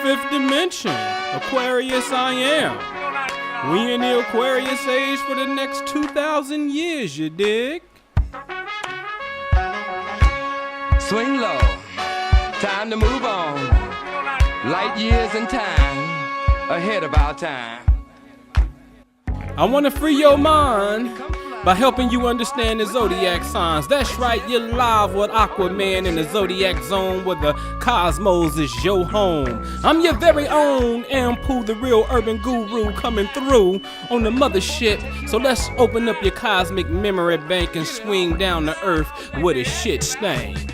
fifth dimension. Aquarius I am. We in the Aquarius age for the next 2,000 years, you dig? Swing low, time to move on. Light years in time, ahead of our time. I want to free your mind by helping you understand the zodiac signs. That's right, you're live with Aquaman in the zodiac zone where the cosmos is your home. I'm your very own Anpu, the real urban guru, coming through on the mothership. So let's open up your cosmic memory bank and swing down to earth where the shit stank.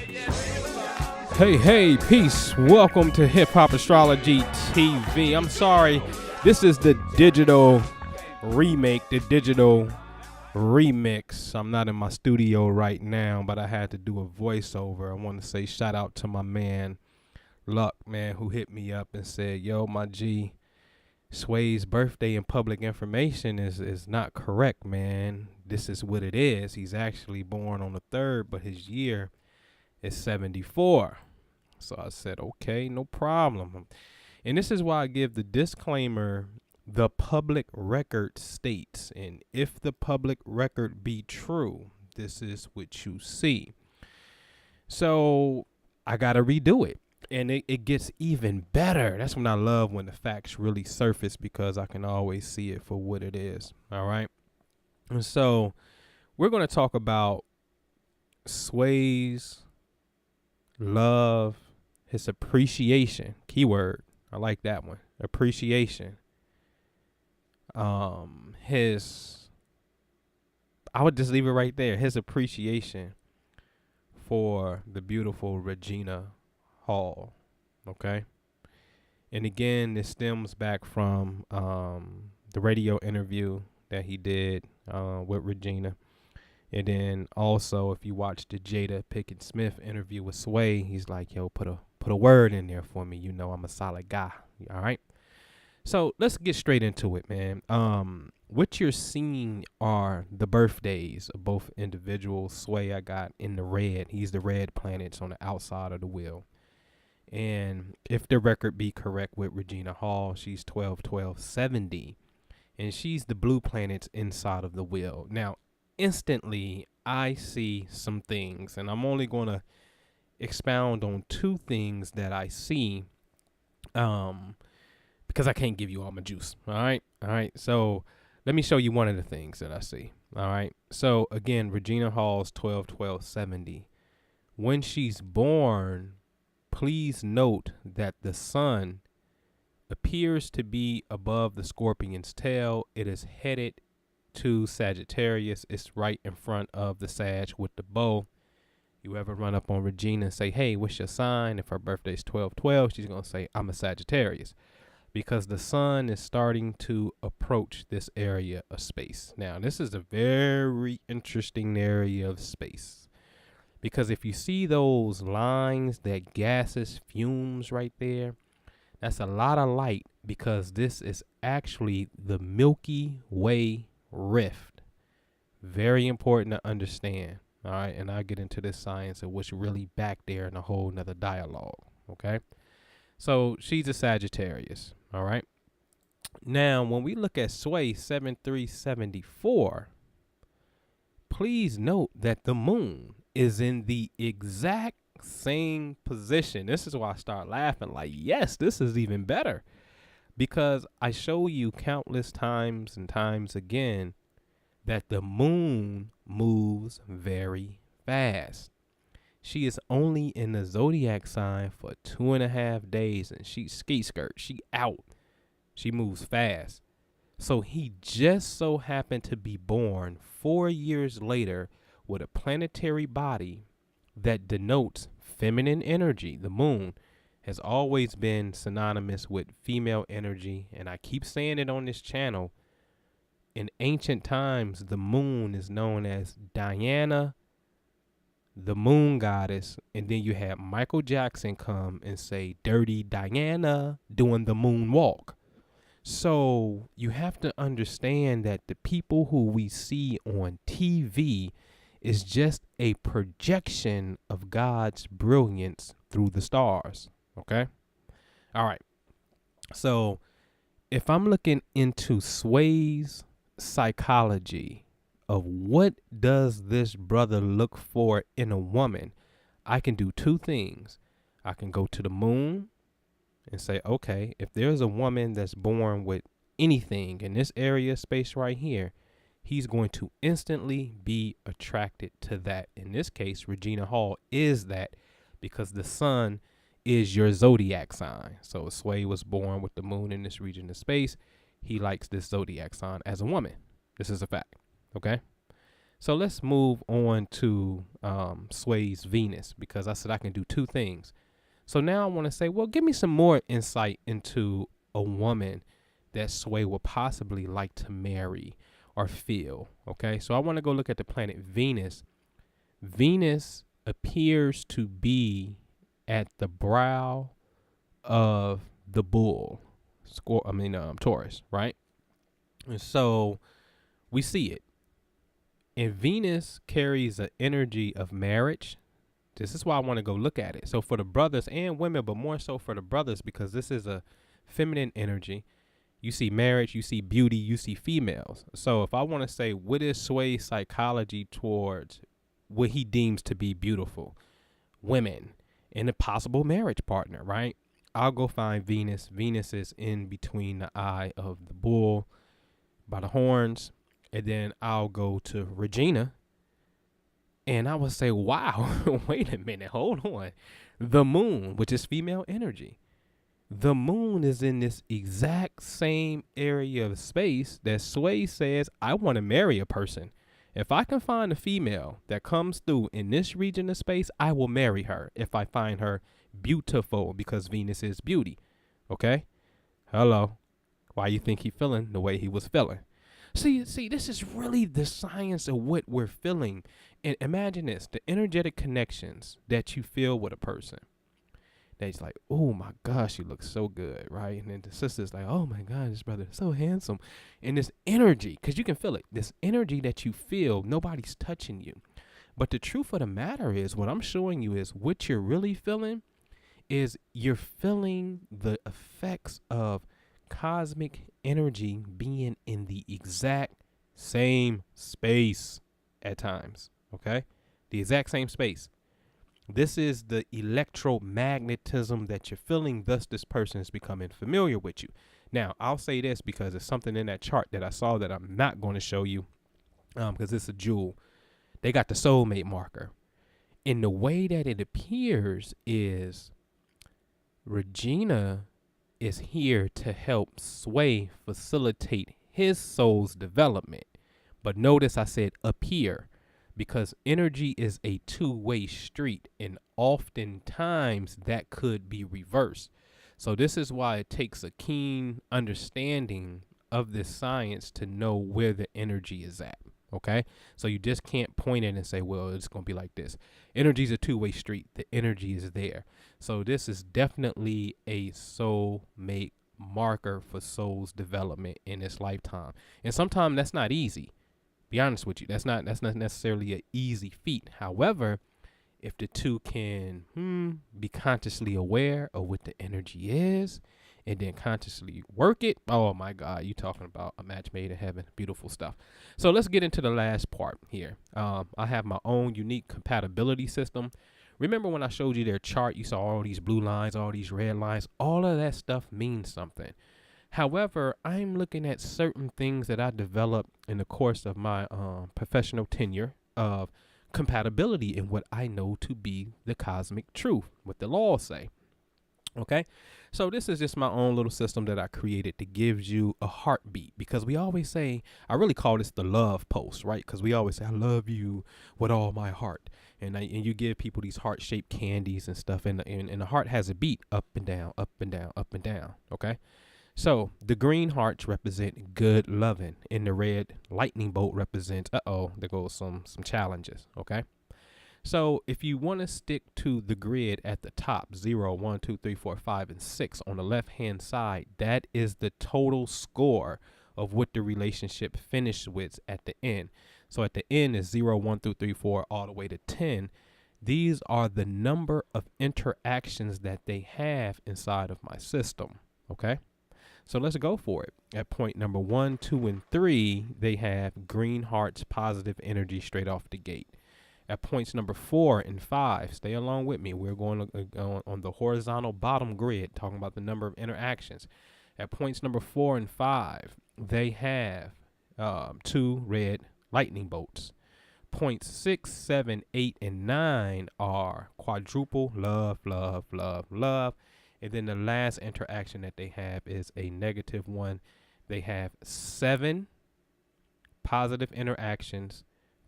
Hey, peace. Welcome to Hip Hop Astrology TV. I'm sorry, this is the digital remake, the digital remix. I'm not in my studio right now, but I had to do a voiceover. I want to say shout out to my man Luck, man, who hit me up and said, yo, my G, Sway's birthday in public information is not correct, man. This is what it is. He's actually born on the 3rd, but his year is 74. So I said, okay, no problem. And this is why I give the disclaimer, the public record states, and if the public record be true, this is what you see. So I got to redo it. And it gets even better. That's when I love when the facts really surface, because I can always see it for what it is. All right. And so we're going to talk about Sway's love, his appreciation, keyword. I like that one. Appreciation. I would just leave it right there. His appreciation for the beautiful Regina Hall. Okay. And again, this stems back from the radio interview that he did with Regina. And then also, if you watch the Jada Pinkett Smith interview with Sway, he's like, yo, put a word in there for me. You know, I'm a solid guy. All right. So let's get straight into it, man. What you're seeing are the birthdays of both individuals. Sway, I got in the red. He's the red planets on the outside of the wheel. And if the record be correct with Regina Hall, she's 12-12-70. And she's the blue planets inside of the wheel. Now, instantly, I see some things. And I'm only going to expound on two things that I see. Because I can't give you all my juice. All right. So let me show you one of the things that I see. All right. So again, Regina Hall's 12-12-70. When she's born, please note that the sun appears to be above the scorpion's tail. It is headed to Sagittarius. It's right in front of the Sag with the bow. You ever run up on Regina and say, hey, what's your sign? If her birthday's 12-12, she's going to say, I'm a Sagittarius. Because the sun is starting to approach this area of space. Now, this is a very interesting area of space. Because if you see those lines, that gases, fumes right there, that's a lot of light, because this is actually the Milky Way rift. Very important to understand. All right. And I'll get into this science of what's really back there in a whole nother dialogue. Okay. So she's a Sagittarius. All right. Now, when we look at Sway 7374, please note that the moon is in the exact same position. This is why I start laughing like, yes, this is even better, because I show you countless times and times again that the moon moves very fast. She is only in the zodiac sign for 2.5 days, and she's ski skirt. She out. She moves fast. So he just so happened to be born 4 years later with a planetary body that denotes feminine energy. The moon has always been synonymous with female energy, and I keep saying it on this channel. In ancient times, the moon is known as Diana, the moon goddess, and then you had Michael Jackson come and say Dirty Diana doing the moonwalk. So you have to understand that the people who we see on TV is just a projection of God's brilliance through the stars. Okay. All right. So if I'm looking into Sway's psychology of what does this brother look for in a woman, I can do two things. I can go to the moon and say, okay, if there's a woman that's born with anything in this area space right here, he's going to instantly be attracted to that. In this case, Regina Hall is that because the sun is your zodiac sign. So Sway was born with the moon in this region of space. He likes this zodiac sign as a woman. This is a fact. Okay. So let's move on to Sway's Venus, because I said I can do two things. So now I want to say, well, give me some more insight into a woman that Sway would possibly like to marry or feel. Okay, so I want to go look at the planet Venus. Venus appears to be at the brow of the bull, Taurus, right? And so we see it. And Venus carries an energy of marriage. This is why I want to go look at it. So for the brothers and women, but more so for the brothers, because this is a feminine energy. You see marriage, you see beauty, you see females. So if I want to say, what is Sway's psychology towards what he deems to be beautiful? Women and a possible marriage partner, right? I'll go find Venus. Venus is in between the eye of the bull by the horns. And then I'll go to Regina. And I would say, wow, wait a minute, hold on. The moon, which is female energy. The moon is in this exact same area of space that Sway says, I want to marry a person. If I can find a female that comes through in this region of space, I will marry her if I find her beautiful, because Venus is beauty. Okay? Hello. Why you think he feeling the way he was feeling? See, this is really the science of what we're feeling. And imagine this, the energetic connections that you feel with a person. That's like, oh my gosh, you look so good, right? And then the sister's like, oh my God, this brother is so handsome. And this energy, because you can feel it, this energy that you feel, nobody's touching you. But the truth of the matter is, what I'm showing you is what you're really feeling is you're feeling the effects of cosmic energy being in the exact same space at times, okay? The exact same space. This is the electromagnetism that you're feeling, thus this person is becoming familiar with you. Now, I'll say this because there's something in that chart that I saw that I'm not going to show you because it's a jewel. They got the soulmate marker. And the way that it appears is Regina is here to help Sway facilitate his soul's development. But notice I said appear, because energy is a two-way street, and oftentimes that could be reversed. So this is why it takes a keen understanding of this science to know where the energy is at. Okay, so you just can't point it and say, well, it's going to be like this. Energy is a two-way street. The energy is there. So this is definitely a soulmate marker for soul's development in this lifetime. And sometimes that's not easy. Be honest with you. That's not necessarily an easy feat. However, if the two can be consciously aware of what the energy is and then consciously work it, oh my God, you talking about a match made in heaven. Beautiful stuff. So let's get into the last part here. I have my own unique compatibility system. Remember when I showed you their chart, you saw all these blue lines, all these red lines, all of that stuff means something. However, I'm looking at certain things that I developed in the course of my professional tenure of compatibility and what I know to be the cosmic truth, what the laws say. Okay, so this is just my own little system that I created that gives you a heartbeat, because we always say, I really call this the love post, right? Because we always say, I love you with all my heart. And you give people these heart-shaped candies and stuff, and the heart has a beat up and down, up and down, up and down, okay? So the green hearts represent good loving, and the red lightning bolt represents, there goes some challenges, okay? So if you want to stick to the grid at the top, 0, 1, 2, 3, 4, 5, and 6 on the left-hand side, that is the total score of what the relationship finished with at the end. So at the end is 0, 1, 2, 3, 4, all the way to 10. These are the number of interactions that they have inside of my system, okay? So let's go for it. At point number 1, 2, and 3, they have green hearts, positive energy straight off the gate. At points number 4 and 5, stay along with me. We're going on the horizontal bottom grid, talking about the number of interactions. At points number 4 and 5, they have 2 red lightning bolts. Points 6, 7, 8, and 9 are quadruple love, love, love, love. And then the last interaction that they have is a negative one. They have 7 positive interactions,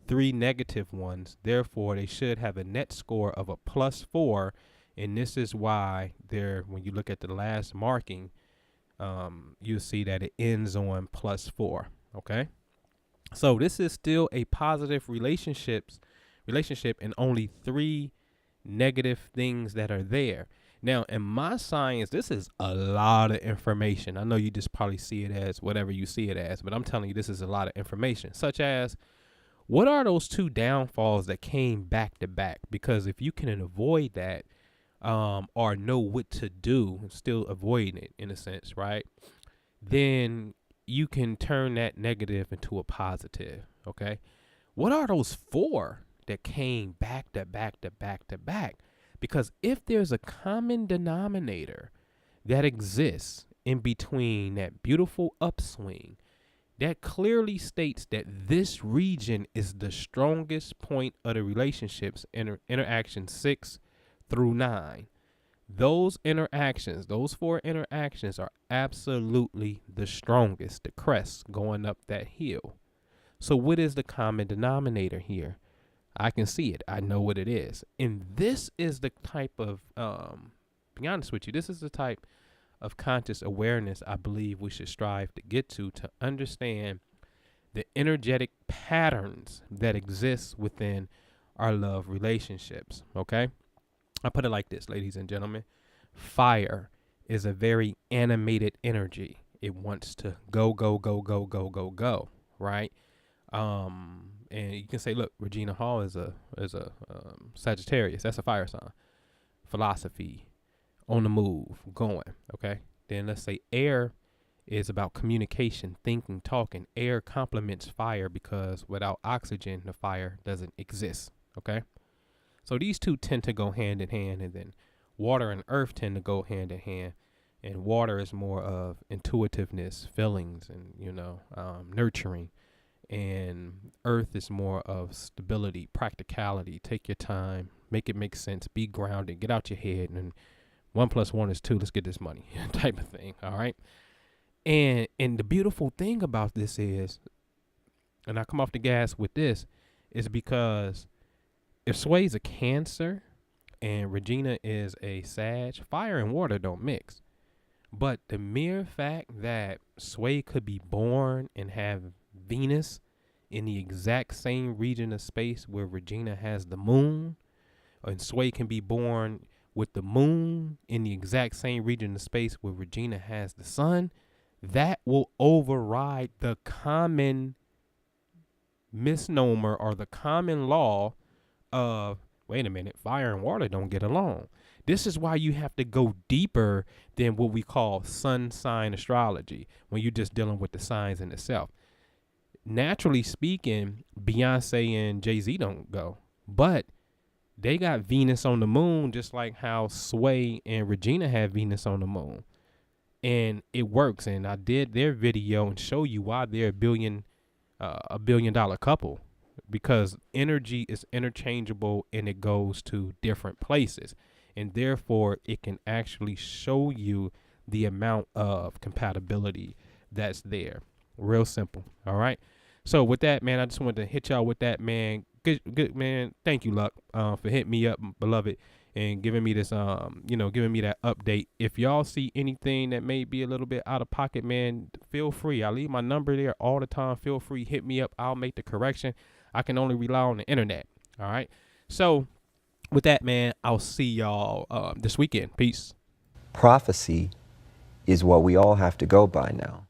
3 negative ones. Therefore, they should have a net score of a +4. And this is why when you look at the last marking, you'll see that it ends on +4. Okay. So this is still a positive relationship and only 3 negative things that are there. Now, in my science, this is a lot of information. I know you just probably see it as whatever you see it as, but I'm telling you, this is a lot of information, such as what are those 2 downfalls that came back to back? Because if you can avoid that or know what to do and still avoiding it in a sense, right, then you can turn that negative into a positive, okay? What are those 4 that came back to back to back to back? Because if there's a common denominator that exists in between that beautiful upswing, that clearly states that this region is the strongest point of the relationships, interaction 6 through 9. Those interactions, those 4 interactions are absolutely the strongest, the crest going up that hill. So what is the common denominator here? I can see it. I know what it is. And this is the type of, be honest with you, this is the type of conscious awareness I believe we should strive to get to understand the energetic patterns that exist within our love relationships. Okay? I put it like this, ladies and gentlemen. Fire is a very animated energy. It wants to go, go, go, go, go, go, go, right? And you can say, look, Regina Hall is a Sagittarius. That's a fire sign. Philosophy, on the move, going, okay? Then let's say air is about communication, thinking, talking. Air complements fire because without oxygen, the fire doesn't exist, okay? So these 2 tend to go hand in hand, and then water and earth tend to go hand in hand. And water is more of intuitiveness, feelings, and, nurturing. And earth is more of stability, practicality. Take your time, make it make sense, be grounded, get out your head, and 1 + 1 is 2. Let's get this money type of thing. All right. And the beautiful thing about this is, and I come off the gas with this, is because if Sway's a Cancer and Regina is a Sag, fire and water don't mix. But the mere fact that Sway could be born and have Venus in the exact same region of space where Regina has the moon, and Sway can be born with the moon in the exact same region of space where Regina has the sun, that will override the common misnomer or the common law of, wait a minute, fire and water don't get along. This is why you have to go deeper than what we call sun sign astrology when you're just dealing with the signs in itself. Naturally speaking, Beyonce and Jay-Z don't go, but they got Venus on the moon, just like how Sway and Regina have Venus on the moon. And it works. And I did their video and show you why they're a billion dollar couple, because energy is interchangeable and it goes to different places. And therefore it can actually show you the amount of compatibility that's there. Real simple. All right. So with that, man, I just wanted to hit y'all with that, man. Good, man. Thank you, Luck, for hitting me up, beloved, and giving me this, giving me that update. If y'all see anything that may be a little bit out of pocket, man, feel free. I leave my number there all the time. Feel free, hit me up. I'll make the correction. I can only rely on the internet. All right. So with that, man, I'll see y'all this weekend. Peace. Prophecy is what we all have to go by now.